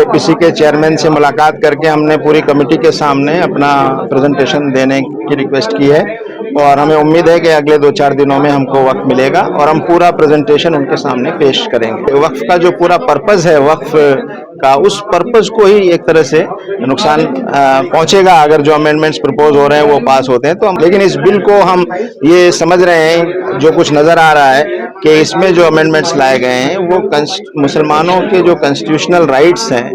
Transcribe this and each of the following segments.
JPC के chairman से मुलाकात करके हमने पूरी कमेटी के सामने अपना प्रेजेंटेशन देने की रिक्वेस्ट की है और हमें उम्मीद है कि अगले 2-4 दिनों में हमको वक्त मिलेगा और हम पूरा प्रेजेंटेशन उनके सामने पेश करेंगे। वक्फ का जो पूरा पर्पस है वक्फ का, उस पर्पस को ही एक तरह से नुकसान पहुंचेगा अगर जो अमेंडमेंट्स प्रपोज हो रहे हैं वो पास होते हैं तो हम, लेकिन इस बिल को हम ये समझ रहे हैं जो कुछ नजर आ रहा है कि इसमें जो अमेंडमेंट्स लाए गए हैं वो मुसलमानों के जो कॉन्स्टिट्यूशनल राइट्स हैं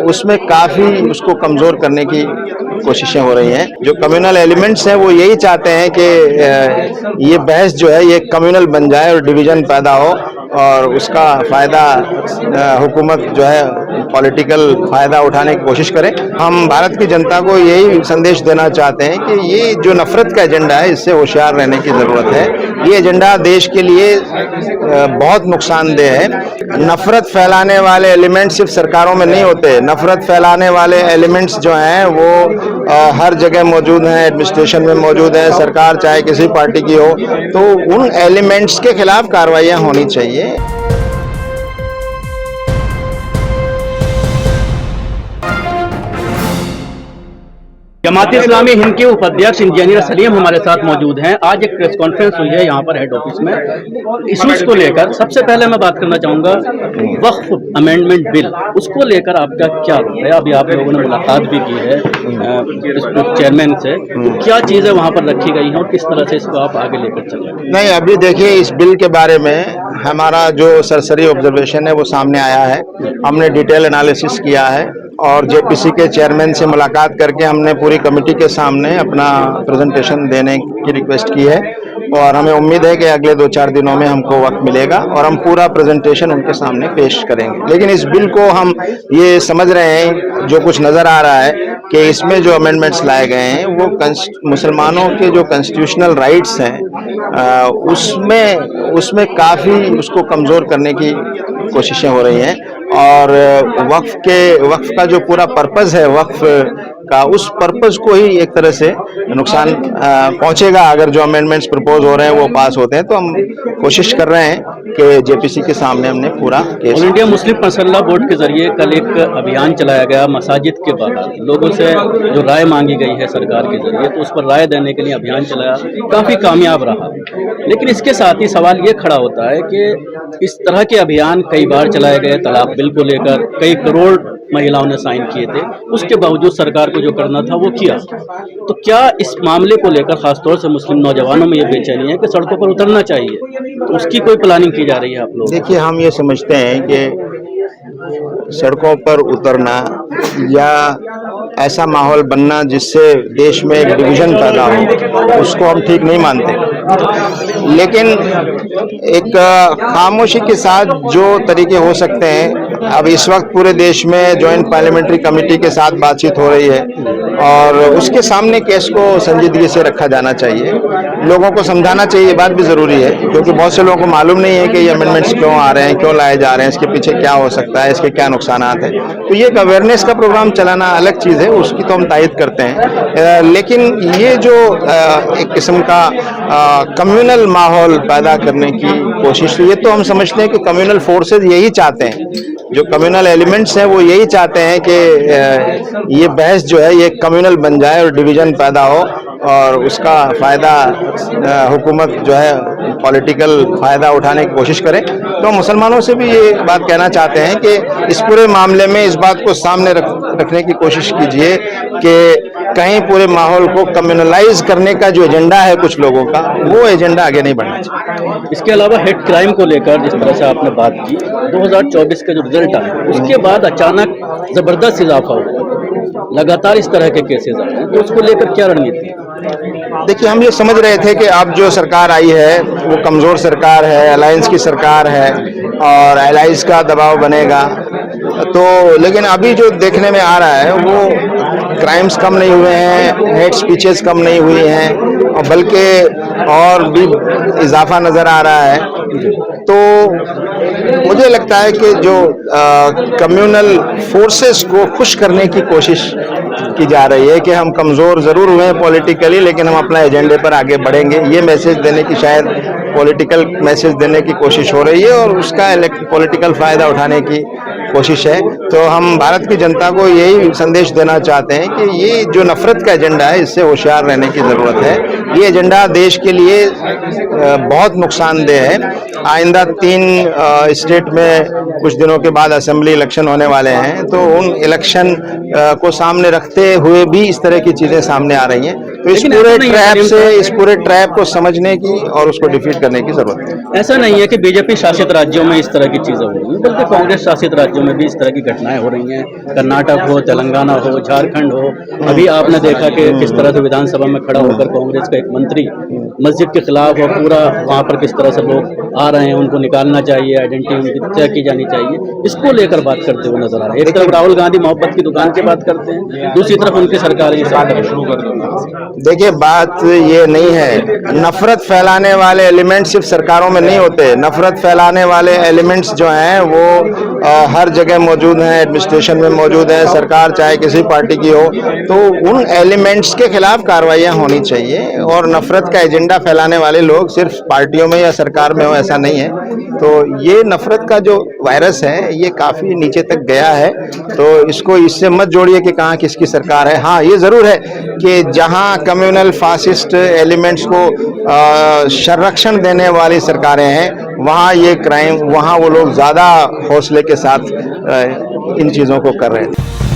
उसमें काफी उसको कमजोर करने की कोशिशें हो रही हैं। जो कम्युनल एलिमेंट्स हैं वो यही चाहते हैं कि ये बहस जो है ये कम्युनल बन जाए और डिवीजन पैदा हो और उसका फायदा हुकूमत जो है पॉलिटिकल फायदा उठाने की कोशिश करे। हम भारत की जनता को यही संदेश देना चाहते हैं कि ये जो नफरत का एजेंडा है इससे होशियार रहने की जरूरत है। ये एजेंडा देश के लिए बहुत नुकसानदेह है। नफरत फैलाने वाले एलिमेंट्स सिर्फ सरकारों में नहीं होते, नफरत फैलाने वाले एलिमेंट्स जो हैं वो हर जगह मौजूद हैं, एडमिनिस्ट्रेशन में मौजूद है, सरकार चाहे किसी पार्टी की हो, तो उन एलिमेंट्स के खिलाफ कार्रवाइयाँ होनी चाहिए। जमात इस्लामी हिंद के उपाध्यक्ष इंजीनियर सलीम हमारे साथ मौजूद हैं। आज एक प्रेस कॉन्फ्रेंस हुई है यहाँ पर हेड ऑफिस में इश्यूज को लेकर। सबसे पहले मैं बात करना चाहूंगा वक्फ अमेंडमेंट बिल, उसको लेकर आपका क्या है? अभी आप लोगों ने मुलाकात भी की है चेयरमैन से, तो क्या चीजें वहाँ पर रखी गई हैं और किस तरह से इसको आप आगे लेकर चल रहे हैं? नहीं, अभी देखिए इस बिल के बारे में हमारा जो सरसरी ऑब्जर्वेशन है वो सामने आया है। हमने डिटेल एनालिसिस किया है और जेपीसी के चेयरमैन से मुलाकात करके हमने पूरी कमेटी के सामने अपना प्रेजेंटेशन देने की रिक्वेस्ट की है और हमें उम्मीद है कि अगले 2-4 दिनों में हमको वक्त मिलेगा और हम पूरा प्रेजेंटेशन उनके सामने पेश करेंगे। लेकिन इस बिल को हम ये समझ रहे हैं जो कुछ नजर आ रहा है कि इसमें जो अमेंडमेंट्स लाए गए हैं वो मुसलमानों के जो कॉन्स्टिट्यूशनल राइट्स हैं उसमें काफी उसको कमजोर करने की कोशिशें हो रही हैं और वक्फ का जो पूरा पर्पस है वक्फ का, उस पर्पस को ही एक तरह से नुकसान पहुंचेगा अगर जो अमेंडमेंट्स प्रपोज हो रहे हैं वो पास होते हैं तो हम कोशिश कर रहे हैं कि जेपीसी के सामने हमने पूरा केस। ऑल इंडिया मुस्लिम मसल्ला बोर्ड के जरिए कल एक अभियान चलाया गया मसाजिद के बाहर, लोगों से जो राय मांगी गई है सरकार के जरिए, तो उस पर राय देने के लिए अभियान चलाया, काफी कामयाब रहा। लेकिन इसके साथ ही सवाल ये खड़ा होता है कि इस तरह के अभियान कई बार चलाए गए, तलाक बिल को लेकर कई करोड़ महिलाओं ने साइन किए थे, उसके बावजूद सरकार को जो करना था वो किया। तो क्या इस मामले को लेकर खासतौर से मुस्लिम नौजवानों में ये बेचैनी है कि सड़कों पर उतरना चाहिए, तो उसकी कोई प्लानिंग की जा रही है आप लोग? देखिए, हम ये समझते हैं कि सड़कों पर उतरना या ऐसा माहौल बनना जिससे देश में एक डिवीजन पैदा हो, उसको हम ठीक नहीं मानते। लेकिन एक खामोशी के साथ जो तरीके हो सकते हैं, अब इस वक्त पूरे देश में जॉइंट पार्लियामेंट्री कमेटी के साथ बातचीत हो रही है और उसके सामने केस को संजीदगी से रखा जाना चाहिए। लोगों को समझाना चाहिए, बात भी जरूरी है, क्योंकि बहुत से लोगों को मालूम नहीं है कि ये अमेंडमेंट्स क्यों आ रहे हैं, क्यों लाए जा रहे हैं, इसके पीछे क्या हो सकता है, इसके क्या नुकसान हैं। तो ये एक अवेयरनेस का प्रोग्राम चलाना अलग चीज है, उसकी तो हम तायद करते हैं। लेकिन ये जो एक किस्म का कम्युनल माहौल पैदा करने की कोशिश, ये तो हम समझते हैं कि कम्युनल फोर्सेज यही चाहते हैं, जो कम्युनल एलिमेंट्स हैं वो यही चाहते हैं कि ये बहस जो है ये कम्युनल बन जाए और डिवीजन पैदा हो और उसका फायदा हुकूमत जो है पॉलिटिकल फायदा उठाने की कोशिश करे। तो मुसलमानों से भी ये बात कहना चाहते हैं कि इस पूरे मामले में इस बात को सामने रखने की कोशिश कीजिए कि कहीं पूरे माहौल को कम्युनलाइज करने का जो एजेंडा है कुछ लोगों का, वो एजेंडा आगे नहीं बढ़ना चाहिए। इसके अलावा हेड क्राइम को लेकर जिस तरह से आपने बात की, 2024 का जो रिजल्ट आया उसके बाद अचानक जबरदस्त इजाफा हुआ, लगातार इस तरह के केसेस आ रहे हैं, तो उसको लेकर क्या रणनीति है? देखिए, हम ये समझ रहे थे कि अब जो सरकार आई है वो कमजोर सरकार है, अलायंस की सरकार है और एलाइज का दबाव बनेगा, तो लेकिन अभी जो देखने में आ रहा है वो क्राइम्स कम नहीं हुए हैं, हेट स्पीचेस कम नहीं हुई हैं और बल्कि और भी इजाफा नजर आ रहा है। तो मुझे लगता है कि जो कम्युनल फोर्सेस को खुश करने की कोशिश की जा रही है कि हम कमजोर जरूर हुए हैं पॉलिटिकली, लेकिन हम अपना एजेंडे पर आगे बढ़ेंगे, ये मैसेज देने की, शायद पॉलिटिकल मैसेज देने की कोशिश हो रही है और उसका पॉलिटिकल फायदा उठाने की कोशिश है। तो हम भारत की जनता को यही संदेश देना चाहते हैं कि ये जो नफरत का एजेंडा है, इससे होशियार रहने की ज़रूरत है। ये एजेंडा देश के लिए बहुत नुकसानदेह है। आइंदा 3 स्टेट में कुछ दिनों के बाद असेंबली इलेक्शन होने वाले हैं, तो उन इलेक्शन को सामने रखते हुए भी इस तरह की चीज़ें सामने आ रही हैं। तो इस पूरे ट्रैप को समझने की और उसको डिफीट करने की जरूरत है। ऐसा नहीं है कि बीजेपी शासित राज्यों में इस तरह की चीजें हो रही हैं, बल्कि कांग्रेस शासित राज्यों में भी इस तरह की घटनाएं हो रही हैं। कर्नाटक हो, तेलंगाना हो, झारखंड हो। अभी आपने देखा कि किस तरह से विधानसभा में खड़ा होकर कांग्रेस का एक मंत्री मस्जिद के खिलाफ और पूरा वहां पर किस तरह से लोग आ रहे हैं, उनको निकालना चाहिए, आइडेंटिटी उनकी तय की जानी चाहिए, इसको लेकर बात करते हुए नजर आ रहे हैं। एक तरफ राहुल गांधी मोहब्बत की दुकान की बात करते हैं, दूसरी तरफ उनकी सरकार ये शुरू कर देती है। देखिए, बात ये नहीं है, नफरत फैलाने वाले एलिमेंट सिर्फ सरकारों में नहीं होते। नफरत फैलाने वाले एलिमेंट्स जो हैं वो हर जगह मौजूद हैं, एडमिनिस्ट्रेशन में मौजूद हैं, सरकार चाहे किसी पार्टी की हो। तो उन एलिमेंट्स के खिलाफ कार्रवाइयाँ होनी चाहिए। और नफरत का एजेंडा फैलाने वाले लोग सिर्फ पार्टियों में या सरकार में हो, ऐसा नहीं है। तो ये नफरत का जो वायरस है, ये काफ़ी नीचे तक गया है। तो इसको इससे मत जोड़िए कि कहाँ किसकी सरकार है। हाँ, ये ज़रूर है कि जहाँ कम्युनल फासिस्ट एलिमेंट्स को संरक्षण देने वाली सरकारें हैं, वहाँ ये क्राइम, वहाँ वो लोग ज़्यादा हौसले के साथ इन चीज़ों को कर रहे हैं।